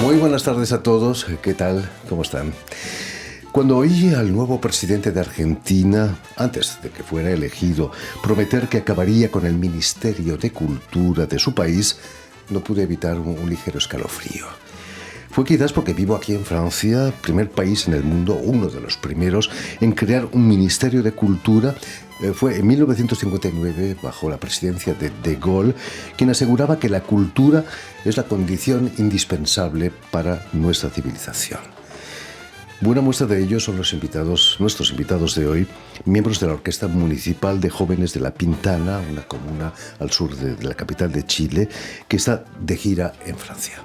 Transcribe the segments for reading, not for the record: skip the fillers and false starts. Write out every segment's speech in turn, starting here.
Muy buenas tardes a todos. ¿Qué tal? ¿Cómo están? Cuando oí al nuevo presidente de Argentina, antes de que fuera elegido, prometer que acabaría con el Ministerio de Cultura de su país, no pude evitar un ligero escalofrío. Fue quizás porque vivo aquí en Francia, primer país en el mundo, uno de los primeros, en crear un Ministerio de Cultura. Fue en 1959, bajo la presidencia de De Gaulle, quien aseguraba que la cultura es la condición indispensable para nuestra civilización. Buena muestra de ello son nuestros invitados de hoy, miembros de la Orquesta Municipal de Jóvenes de La Pintana, una comuna al sur de la capital de Chile, que está de gira en Francia.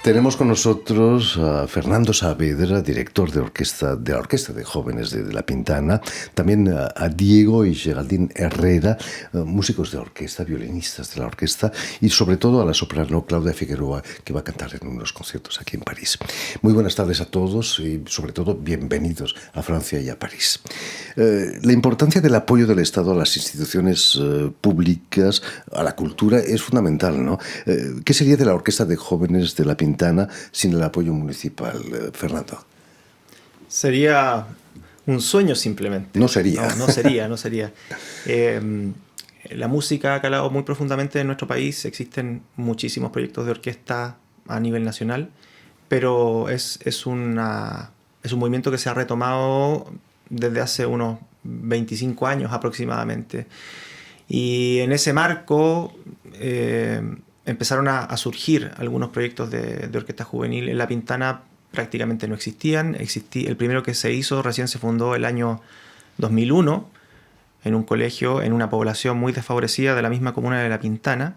Tenemos con nosotros a Fernando Saavedra, director de la Orquesta de Jóvenes de La Pintana, también a Diego y Geraldine Herrera, músicos de orquesta, violinistas de la orquesta, y sobre todo a la soprano Claudia Figueroa, que va a cantar en unos conciertos aquí en París. Muy buenas tardes a todos y sobre todo bienvenidos a Francia y a París. La importancia del apoyo del Estado a las instituciones públicas, a la cultura, es fundamental, ¿no? ¿Qué sería de la Orquesta de Jóvenes de La Pintana sin el apoyo municipal, Fernando? Sería un sueño simplemente. No sería. No sería. La música ha calado muy profundamente en nuestro país. Existen muchísimos proyectos de orquesta a nivel nacional, pero es un movimiento que se ha retomado desde hace unos 25 años aproximadamente. Y en ese marco empezaron a surgir algunos proyectos de orquesta juvenil. En La Pintana prácticamente no existían. El primero que se hizo recién se fundó el año 2001 en un colegio, en una población muy desfavorecida de la misma comuna de La Pintana.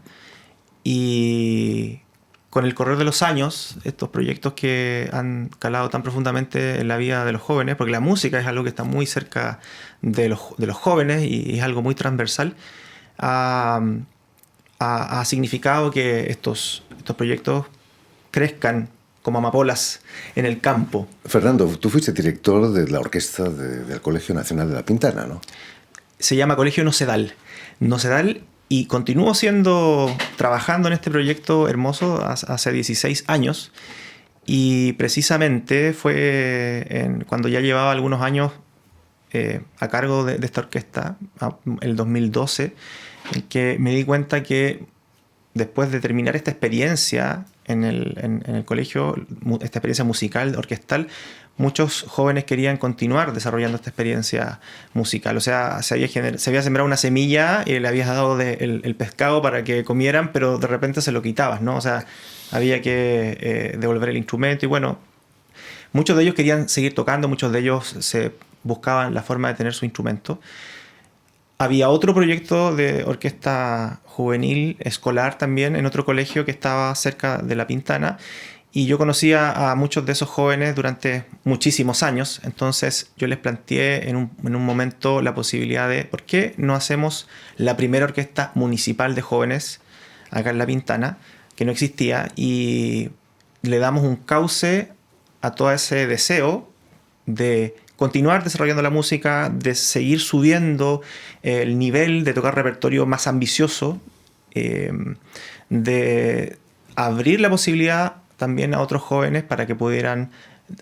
Y con el correr de los años, estos proyectos que han calado tan profundamente en la vida de los jóvenes, porque la música es algo que está muy cerca de los jóvenes y es algo muy transversal, ha significado que estos proyectos crezcan como amapolas en el campo. Fernando, tú fuiste director de la orquesta del Colegio Nacional de La Pintana, ¿no? Se llama Colegio Nocedal, y continúo trabajando en este proyecto hermoso hace 16 años. Y precisamente fue cuando ya llevaba algunos años a cargo de esta orquesta, el 2012, en que me di cuenta que después de terminar esta experiencia en el colegio, esta experiencia musical, orquestal, muchos jóvenes querían continuar desarrollando esta experiencia musical. O sea, se había sembrado una semilla y le habías dado el pescado para que comieran, pero de repente se lo quitabas, ¿no? O sea, había que devolver el instrumento y bueno, muchos de ellos querían seguir tocando, muchos de ellos se buscaban la forma de tener su instrumento. Había otro proyecto de orquesta juvenil escolar también en otro colegio que estaba cerca de La Pintana y yo conocía a muchos de esos jóvenes durante muchísimos años. Entonces yo les planteé en un momento la posibilidad de ¿por qué no hacemos la primera orquesta municipal de jóvenes acá en La Pintana, que no existía, y le damos un cauce a todo ese deseo de continuar desarrollando la música, de seguir subiendo el nivel, de tocar repertorio más ambicioso, de abrir la posibilidad también a otros jóvenes para que pudieran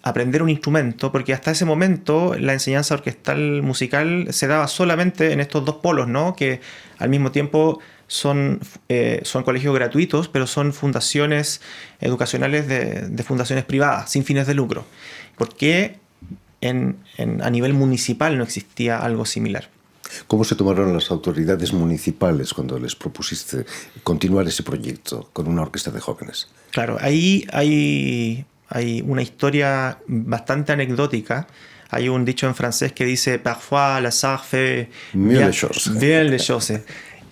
aprender un instrumento, porque hasta ese momento la enseñanza orquestal musical se daba solamente en estos dos polos, ¿no? Que al mismo tiempo son colegios gratuitos, pero son fundaciones educacionales de fundaciones privadas, sin fines de lucro. ¿Por qué a nivel municipal no existía algo similar? ¿Cómo se tomaron las autoridades municipales cuando les propusiste continuar ese proyecto con una orquesta de jóvenes? Claro, ahí hay una historia bastante anecdótica. Hay un dicho en francés que dice «Parfois le hasard fait Mieux les choses». bien les choses.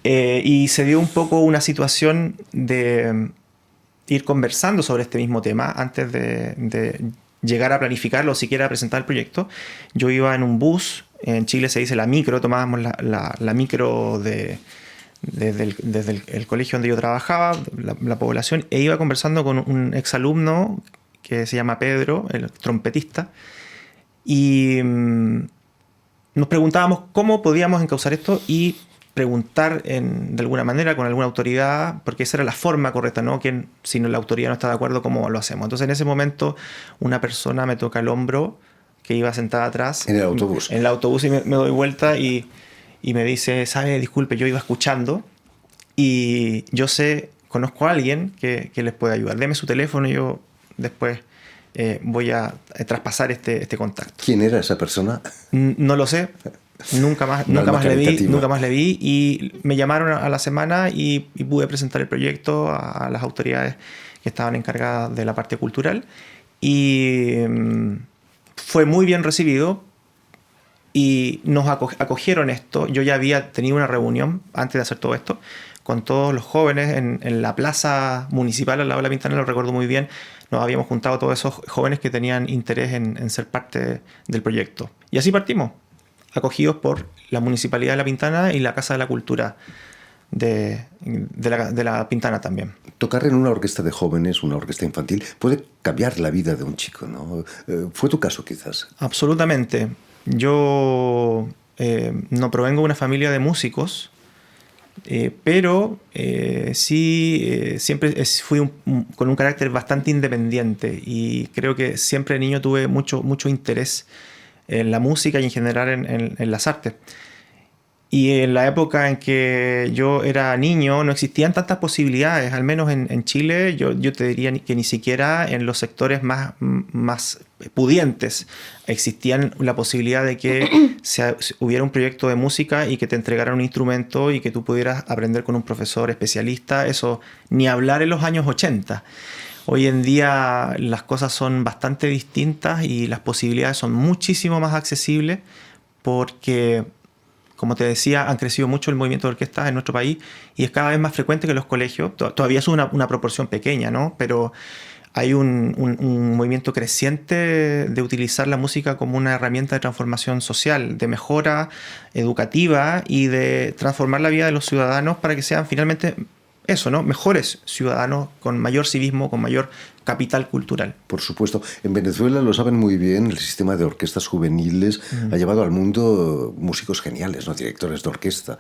Y se dio un poco una situación de ir conversando sobre este mismo tema antes de llegar a planificarlo o siquiera a presentar el proyecto. Yo iba en un bus, en Chile se dice la micro, tomábamos la micro desde el colegio donde yo trabajaba, la población, e iba conversando con un exalumno que se llama Pedro, el trompetista, y nos preguntábamos cómo podíamos encauzar esto y preguntar de alguna manera con alguna autoridad, porque esa era la forma correcta, ¿no? Que si la autoridad no está de acuerdo, ¿cómo lo hacemos? Entonces en ese momento una persona me toca el hombro que iba sentada atrás. En el autobús. En el autobús y me doy vuelta y me dice, ¿sabe? Disculpe, yo iba escuchando y yo conozco a alguien que les puede ayudar. Deme su teléfono y yo después voy a traspasar este contacto. ¿Quién era esa persona? No lo sé. Nunca más le vi y me llamaron a la semana y pude presentar el proyecto a las autoridades que estaban encargadas de la parte cultural y fue muy bien recibido y nos acogieron esto. Yo ya había tenido una reunión antes de hacer todo esto con todos los jóvenes en la plaza municipal al lado de la Pintana, lo recuerdo muy bien. Nos habíamos juntado todos esos jóvenes que tenían interés en ser parte del proyecto y así partimos, acogidos por la Municipalidad de La Pintana y la Casa de la Cultura de la Pintana también. Tocar en una orquesta de jóvenes, una orquesta infantil, puede cambiar la vida de un chico, ¿no? ¿Fue tu caso quizás? Absolutamente. Yo no provengo de una familia de músicos, pero sí siempre fui con un carácter bastante independiente y creo que siempre de niño tuve mucho interés en la música y en general en las artes. Y en la época en que yo era niño no existían tantas posibilidades, al menos en Chile, yo te diría que ni siquiera en los sectores más pudientes existían la posibilidad de que hubiera un proyecto de música y que te entregaran un instrumento y que tú pudieras aprender con un profesor especialista, eso ni hablar en los años 80. Hoy en día las cosas son bastante distintas y las posibilidades son muchísimo más accesibles porque, como te decía, han crecido mucho el movimiento de orquestas en nuestro país y es cada vez más frecuente que los colegios, todavía es una proporción pequeña, ¿no? Pero hay un movimiento creciente de utilizar la música como una herramienta de transformación social, de mejora educativa y de transformar la vida de los ciudadanos para que sean finalmente eso, ¿no? Mejores ciudadanos con mayor civismo, con mayor capital cultural. Por supuesto. En Venezuela lo saben muy bien, el sistema de orquestas juveniles ha llevado al mundo músicos geniales, ¿no? Directores de orquesta.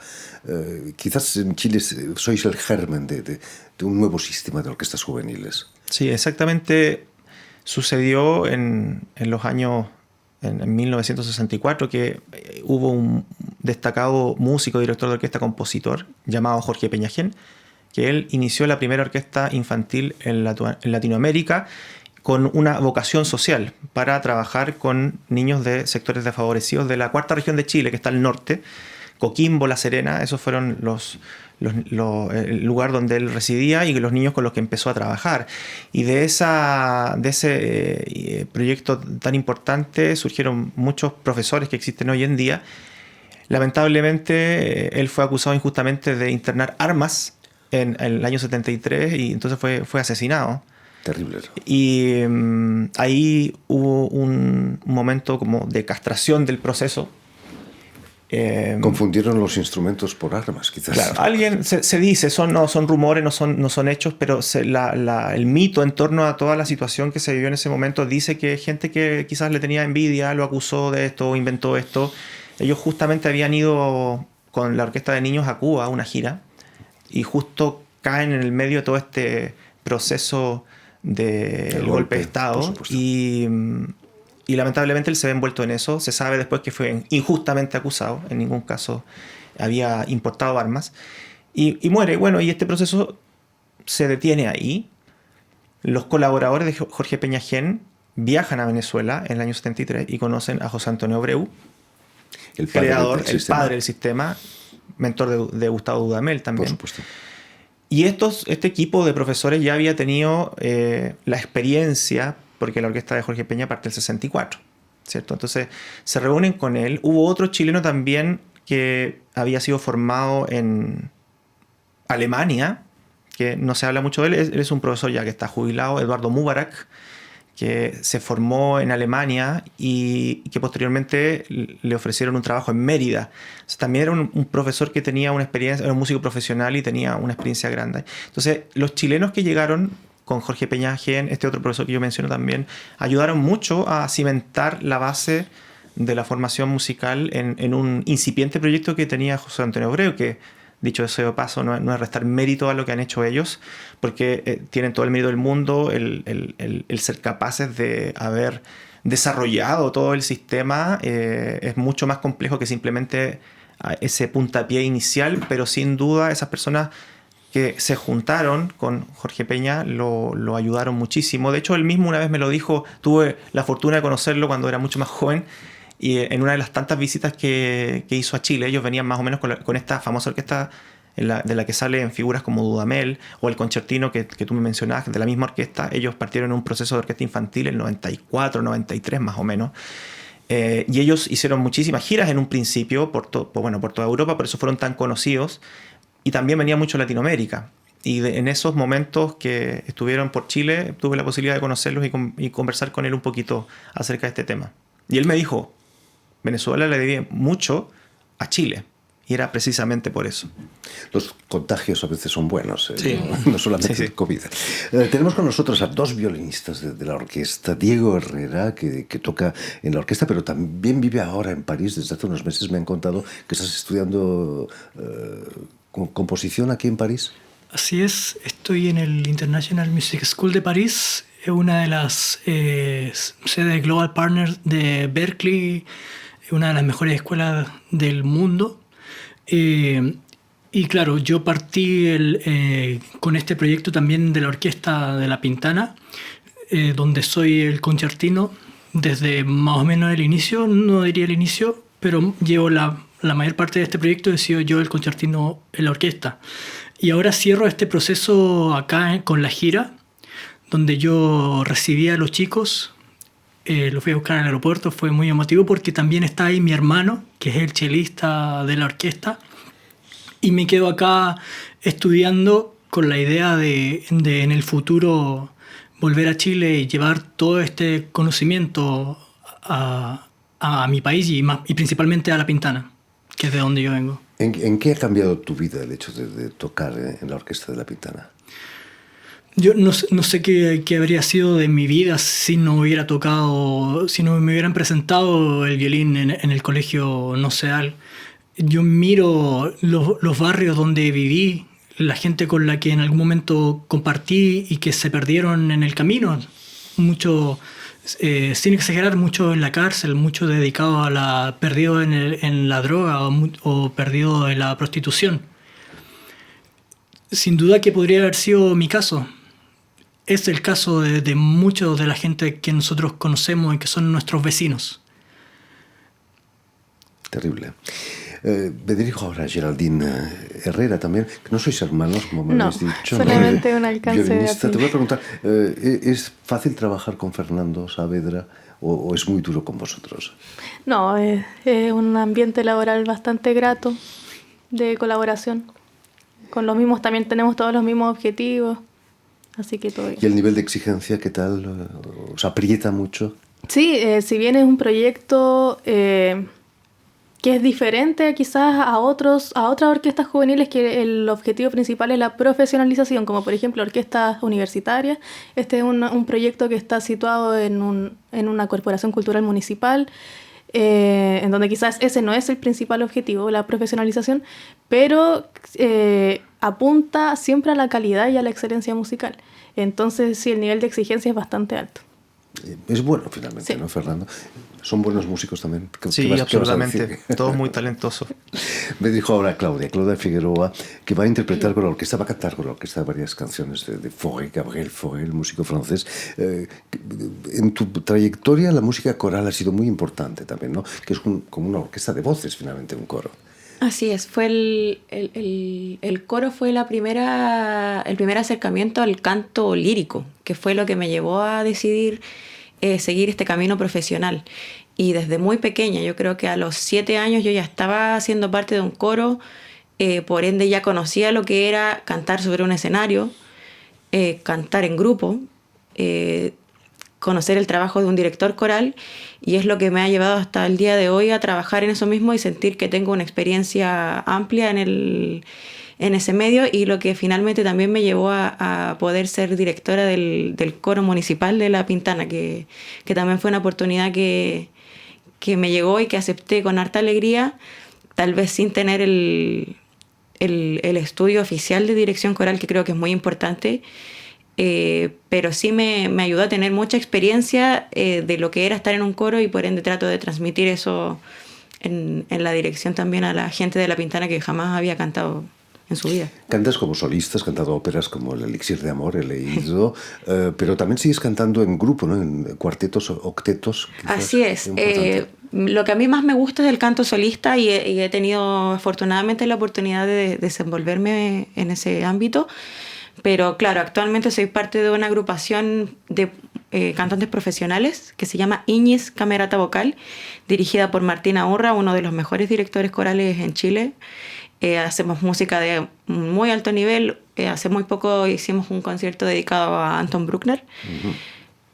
Quizás en Chile sois el germen de un nuevo sistema de orquestas juveniles. Sí, exactamente. Sucedió en los años, en 1964, que hubo un destacado músico, director de orquesta, compositor, llamado Jorge Peñajén, que él inició la primera orquesta infantil en Latinoamérica con una vocación social para trabajar con niños de sectores desfavorecidos de la cuarta región de Chile, que está al norte, Coquimbo, La Serena. Esos fueron el lugar donde él residía y los niños con los que empezó a trabajar. Y de ese proyecto tan importante surgieron muchos profesores que existen hoy en día. Lamentablemente, él fue acusado injustamente de internar armas en el año 73 y entonces fue asesinado. Terrible. Y ahí hubo un momento como de castración del proceso. Confundieron los instrumentos por armas, quizás. Claro, alguien se dice, no son rumores, no son hechos, pero el mito en torno a toda la situación que se vivió en ese momento dice que gente que quizás le tenía envidia lo acusó de esto, inventó esto. Ellos justamente habían ido con la orquesta de niños a Cuba a una gira y justo caen en el medio de todo este proceso del golpe de Estado y lamentablemente él se ve envuelto en eso. Se sabe después que fue injustamente acusado, en ningún caso había importado armas y muere. Bueno, y este proceso se detiene ahí. Los colaboradores de Jorge Peñajén viajan a Venezuela en el año 73 y conocen a José Antonio Abreu El padre creador, del el padre del sistema, mentor de Gustavo Dudamel también. Por supuesto. Y este equipo de profesores ya había tenido la experiencia, porque la orquesta de Jorge Peña parte del 64, ¿cierto? Entonces se reúnen con él. Hubo otro chileno también que había sido formado en Alemania, que no se habla mucho de él. Él es un profesor ya que está jubilado, Eduardo Mubarak, que se formó en Alemania y que posteriormente le ofrecieron un trabajo en Mérida. O sea, también era un profesor que tenía una experiencia, era un músico profesional y tenía una experiencia grande. Entonces, los chilenos que llegaron con Jorge Peña Jaén, este otro profesor que yo menciono también, ayudaron mucho a cimentar la base de la formación musical en un incipiente proyecto que tenía José Antonio Abreu, que, dicho eso de paso, no es restar mérito a lo que han hecho ellos, porque tienen todo el mérito del mundo, el ser capaces de haber desarrollado todo el sistema. Es mucho más complejo que simplemente ese puntapié inicial, pero sin duda esas personas que se juntaron con Jorge Peña lo ayudaron muchísimo. De hecho, él mismo una vez me lo dijo, tuve la fortuna de conocerlo cuando era mucho más joven, y en una de las tantas visitas que hizo a Chile, ellos venían más o menos con esta famosa orquesta de la que salen figuras como Dudamel o el concertino que tú me mencionabas, de la misma orquesta. Ellos partieron en un proceso de orquesta infantil en el 94, 93 más o menos. Y ellos hicieron muchísimas giras en un principio por toda Europa, por eso fueron tan conocidos. Y también venía mucho Latinoamérica. Y en esos momentos que estuvieron por Chile, tuve la posibilidad de conocerlos y conversar con él un poquito acerca de este tema. Y él me dijo, Venezuela le debía mucho a Chile. Y era precisamente por eso. Los contagios a veces son buenos, sí. no solamente el COVID. Tenemos con nosotros a dos violinistas de la orquesta. Diego Herrera, que toca en la orquesta, pero también vive ahora en París. Desde hace unos meses me han contado que estás estudiando composición aquí en París. Así es, estoy en el International Music School de París, una de las sedes Global Partners de Berklee, una de las mejores escuelas del mundo. Y claro, yo partí con este proyecto también de la Orquesta de La Pintana, donde soy el concertino desde más o menos el inicio, no diría el inicio, pero llevo la mayor parte de este proyecto, he sido yo el concertino en la orquesta. Y ahora cierro este proceso acá con la gira, donde yo recibí a los chicos, los fui a buscar al aeropuerto. Fue muy emotivo porque también está ahí mi hermano, que es el chelista de la orquesta, y me quedo acá estudiando con la idea de en el futuro volver a Chile y llevar todo este conocimiento a mi país y principalmente a La Pintana, que es de donde yo vengo. ¿En qué ha cambiado tu vida el hecho de tocar en la orquesta de La Pintana? Yo no sé qué habría sido de mi vida si no hubiera tocado, si no me hubieran presentado el violín en el colegio Noceal. Yo miro los barrios donde viví, la gente con la que en algún momento compartí y que se perdieron en el camino. Mucho, sin exagerar, mucho en la cárcel, mucho dedicado perdido en la droga o perdido en la prostitución. Sin duda que podría haber sido mi caso. Es el caso de muchos de la gente que nosotros conocemos y que son nuestros vecinos. Terrible. Me dirijo ahora a Geraldine Herrera también. No sois hermanos, como me habéis dicho. Solamente un alcance violinista. de Te voy a preguntar, ¿es fácil trabajar con Fernando Saavedra o es muy duro con vosotros? No, es un ambiente laboral bastante grato, de colaboración. Con los mismos también tenemos todos los mismos objetivos, así que todo bien. ¿Y el nivel de exigencia qué tal? ¿Os aprieta mucho? Sí, si bien es un proyecto que es diferente quizás a otras orquestas juveniles, que el objetivo principal es la profesionalización, como por ejemplo orquestas universitarias. Este es un proyecto que está situado en una corporación cultural municipal, en donde quizás ese no es el principal objetivo, la profesionalización, pero apunta siempre a la calidad y a la excelencia musical. Entonces sí, el nivel de exigencia es bastante alto. Es bueno finalmente, Sí. ¿no, Fernando? Son buenos músicos también. Sí, ¿Qué vas a absolutamente. decir? Todos muy talentosos. Me dijo ahora Claudia Figueroa, que va a interpretar con la orquesta, va a cantar con la orquesta varias canciones de Fauré, Gabriel Fauré, el músico francés. En tu trayectoria la música coral ha sido muy importante también, ¿no? Que es como una orquesta de voces finalmente, un coro. Así es, fue el coro fue el primer acercamiento al canto lírico, que fue lo que me llevó a decidir seguir este camino profesional. Y desde muy pequeña, yo creo que a los 7 años yo ya estaba siendo parte de un coro, por ende ya conocía lo que era cantar sobre un escenario, cantar en grupo, conocer el trabajo de un director coral, y es lo que me ha llevado hasta el día de hoy a trabajar en eso mismo y sentir que tengo una experiencia amplia en ese medio, y lo que finalmente también me llevó a poder ser directora del coro municipal de La Pintana, que también fue una oportunidad que me llegó y que acepté con harta alegría, tal vez sin tener el estudio oficial de dirección coral, que creo que es muy importante. Pero sí me ayudó a tener mucha experiencia de lo que era estar en un coro, y por ende trato de transmitir eso en la dirección también a la gente de La Pintana, que jamás había cantado en su vida. Cantas como solista, has cantado óperas como El Elixir de Amor, he leído, pero también sigues cantando en grupo, ¿no? En cuartetos, octetos. Así es. Lo que a mí más me gusta es el canto solista, y he tenido afortunadamente la oportunidad de desenvolverme en ese ámbito. Pero claro, actualmente soy parte de una agrupación de cantantes profesionales que se llama Iñiz Camerata Vocal, dirigida por Martín Aurra, uno de los mejores directores corales en Chile. Hacemos música de muy alto nivel. Hace muy poco hicimos un concierto dedicado a Anton Bruckner.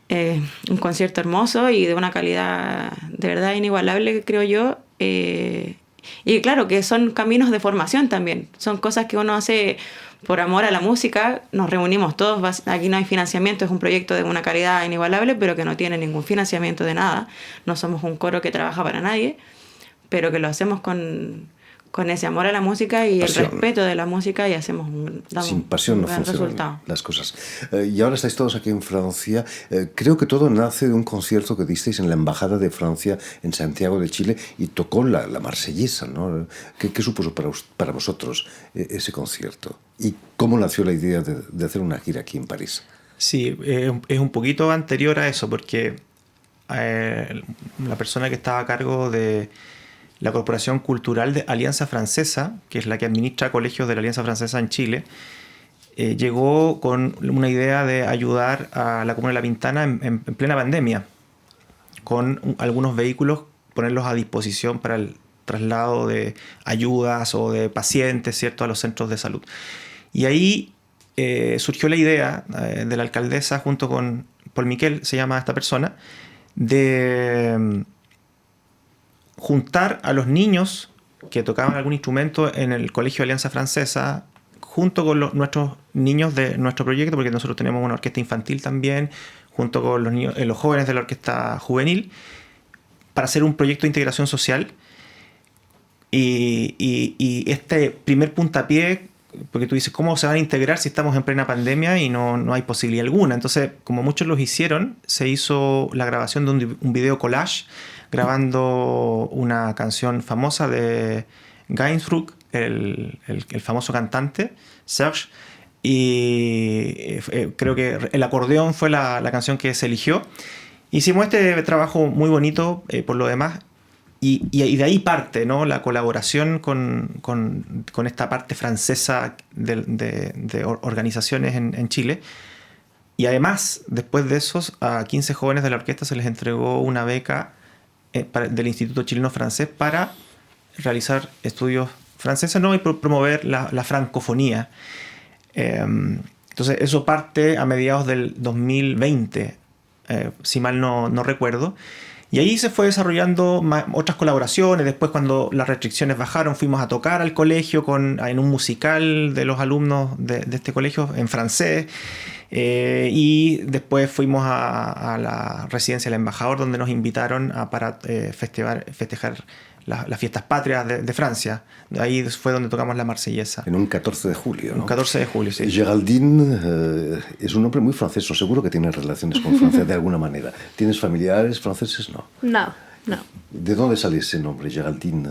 Uh-huh. Un concierto hermoso y de una calidad de verdad inigualable, creo yo. Y claro, que son caminos de formación también. Son cosas que uno hace por amor a la música. Nos reunimos todos, aquí no hay financiamiento, es un proyecto de una calidad inigualable, pero que no tiene ningún financiamiento de nada. No somos un coro que trabaja para nadie, pero que lo hacemos con ese amor a la música y pasión. El respeto de la música, y damos sin pasión no funcionan resultado. Las cosas. Y ahora estáis todos aquí en Francia. Creo que todo nace de un concierto que disteis en la Embajada de Francia en Santiago de Chile, y tocó la Marsellesa, ¿no? ¿Qué supuso para vosotros ese concierto? ¿Y cómo nació la idea de hacer una gira aquí en París? Sí, es un poquito anterior a eso, porque la persona que estaba a cargo de la Corporación Cultural de Alianza Francesa, que es la que administra colegios de la Alianza Francesa en Chile, llegó con una idea de ayudar a la Comuna de La Pintana en plena pandemia, con algunos vehículos, ponerlos a disposición para el traslado de ayudas o de pacientes, ¿cierto?, a los centros de salud. Y ahí surgió la idea de la alcaldesa, junto con Paul Miquel, se llama esta persona, de juntar a los niños que tocaban algún instrumento en el Colegio de Alianza Francesa, junto con nuestros niños de nuestro proyecto, porque nosotros tenemos una orquesta infantil también, junto con los jóvenes de la orquesta juvenil, para hacer un proyecto de integración social. Y este primer puntapié, porque tú dices, ¿cómo se van a integrar si estamos en plena pandemia y no hay posibilidad alguna? Entonces, como muchos los hicieron, se hizo la grabación de un video collage, grabando una canción famosa de Gainsbourg, el famoso cantante, Serge, y creo que el acordeón fue la canción que se eligió. Hicimos este trabajo muy bonito, por lo demás, y de ahí parte, ¿no?, la colaboración con esta parte francesa de organizaciones en Chile. Y además, después de eso, a 15 jóvenes de la orquesta se les entregó una beca del Instituto Chileno Francés para realizar estudios franceses, ¿no?, y promover la francofonía. Entonces, eso parte a mediados del 2020, si mal no recuerdo. Y ahí se fue desarrollando otras colaboraciones. Después, cuando las restricciones bajaron, fuimos a tocar al colegio en un musical de los alumnos de este colegio en francés. Y después fuimos a la residencia del embajador, donde nos invitaron para festejar las fiestas patrias de Francia. Ahí fue donde tocamos la Marsellesa. En un 14 de julio, ¿no? Un 14 de julio, sí. Géraldine es un nombre muy francés, seguro que tienes relaciones con Francia de alguna manera. ¿Tienes familiares franceses? No. No. ¿De dónde sale ese nombre, Géraldine?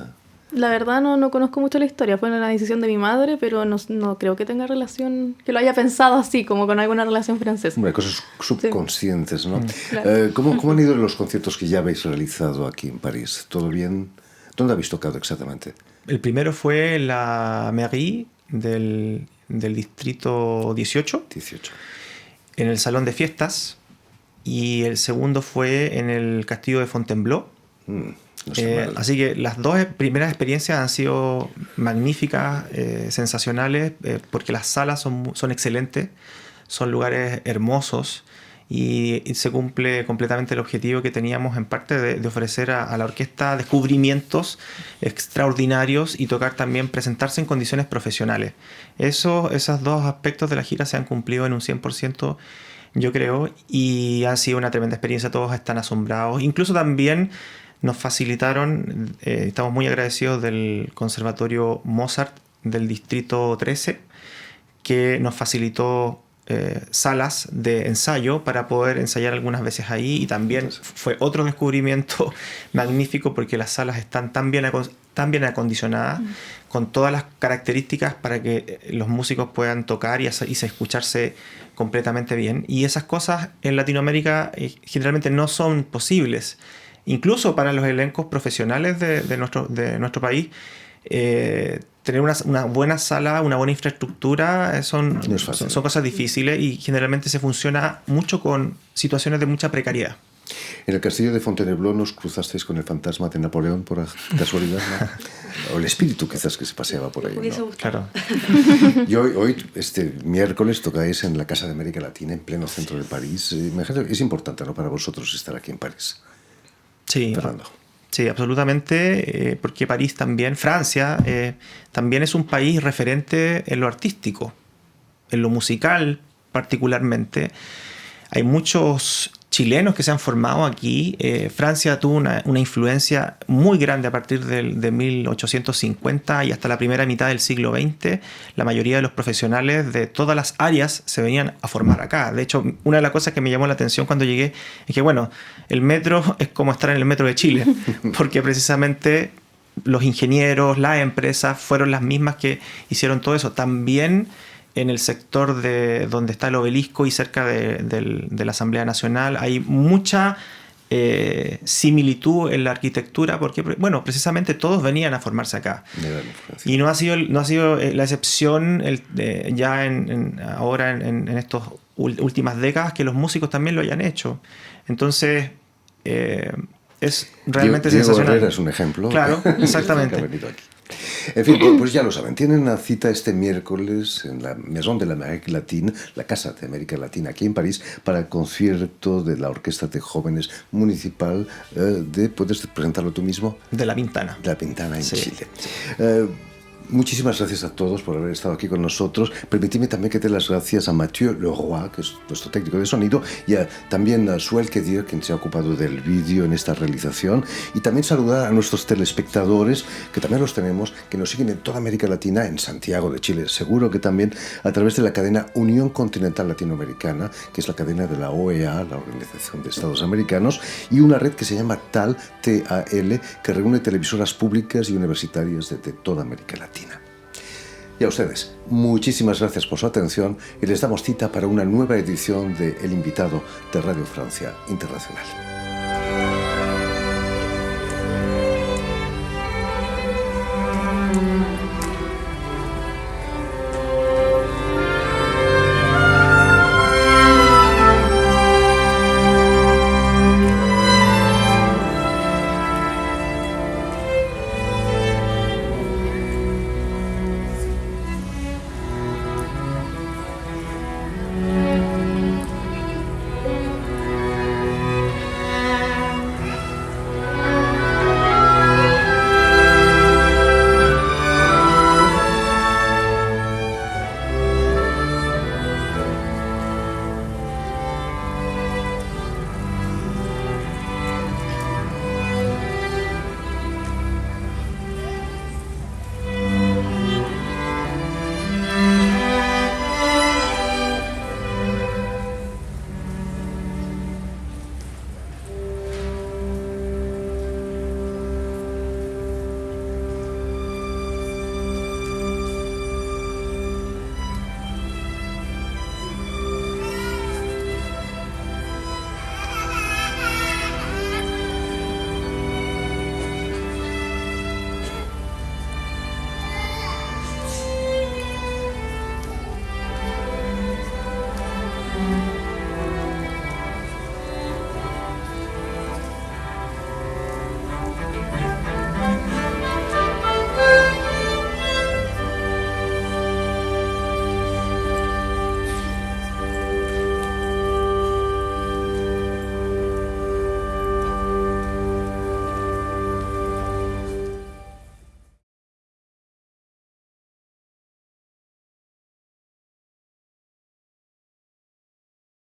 La verdad no conozco mucho la historia, fue una decisión de mi madre, pero no creo que tenga relación, que lo haya pensado así, como con alguna relación francesa. Hombre, cosas subconscientes, ¿no? Claro. ¿Cómo han ido los conciertos que ya habéis realizado aquí en París? ¿Todo bien? ¿Dónde habéis tocado exactamente? El primero fue la mairie del distrito 18, en el salón de fiestas, y el segundo fue en el castillo de Fontainebleau. No sé así que las dos primeras experiencias han sido magníficas, sensacionales, porque las salas son excelentes, son lugares hermosos y se cumple completamente el objetivo que teníamos en parte de ofrecer a la orquesta descubrimientos extraordinarios y tocar también, presentarse en condiciones profesionales. Esos dos aspectos de la gira se han cumplido en un 100%, yo creo, y ha sido una tremenda experiencia. Todos están asombrados. Incluso también nos facilitaron, estamos muy agradecidos del Conservatorio Mozart del Distrito 13, que nos facilitó salas de ensayo para poder ensayar algunas veces ahí, y también fue otro descubrimiento magnífico porque las salas están tan bien acondicionadas, con todas las características para que los músicos puedan tocar y escucharse completamente bien. Y esas cosas en Latinoamérica generalmente no son posibles. Incluso para los elencos profesionales de nuestro país, tener una buena sala, una buena infraestructura, son cosas difíciles, y generalmente se funciona mucho con situaciones de mucha precariedad. En el castillo de Fontainebleau nos cruzasteis con el fantasma de Napoleón por casualidad, ¿no? O el espíritu quizás que se paseaba por ahí, ¿no? Claro. Y hoy, este miércoles, tocáis en la Casa de América Latina, en pleno centro de París. Es importante, ¿no?, para vosotros estar aquí en París. Sí, Fernando. Sí, absolutamente, porque París también, Francia, también es un país referente en lo artístico, en lo musical particularmente. Hay muchos chilenos que se han formado aquí. Francia tuvo una influencia muy grande a partir de 1850 y hasta la primera mitad del siglo XX. La mayoría de los profesionales de todas las áreas se venían a formar acá. De hecho, una de las cosas que me llamó la atención cuando llegué es que, bueno, el metro es como estar en el metro de Chile, porque precisamente los ingenieros, las empresas fueron las mismas que hicieron todo eso. También en el sector de donde está el obelisco y cerca de la Asamblea Nacional hay mucha similitud en la arquitectura, porque, bueno, precisamente todos venían a formarse acá. Y no ha sido la excepción ya ahora en estas últimas décadas que los músicos también lo hayan hecho. Entonces, es realmente sensacional. Diego Herrera es un ejemplo. Claro, exactamente. Que ha venido aquí. En fin, pues ya lo saben, tienen una cita este miércoles en la Maison de l'Amérique Latine, la Casa de América Latina, aquí en París, para el concierto de la Orquesta de Jóvenes Municipal ¿puedes presentarlo tú mismo? De La Pintana. De La Pintana en Chile. Sí. Muchísimas gracias a todos por haber estado aquí con nosotros. Permitidme también que dé las gracias a Mathieu Leroy, que es nuestro técnico de sonido, y también a Suel Kedir, quien se ha ocupado del vídeo en esta realización. Y también saludar a nuestros telespectadores, que también los tenemos, que nos siguen en toda América Latina, en Santiago de Chile, seguro que también a través de la cadena Unión Continental Latinoamericana, que es la cadena de la OEA, la Organización de Estados Americanos, y una red que se llama TAL, T-A-L, que reúne televisoras públicas y universitarias de toda América Latina. Y a ustedes, muchísimas gracias por su atención y les damos cita para una nueva edición de El Invitado de Radio Francia Internacional.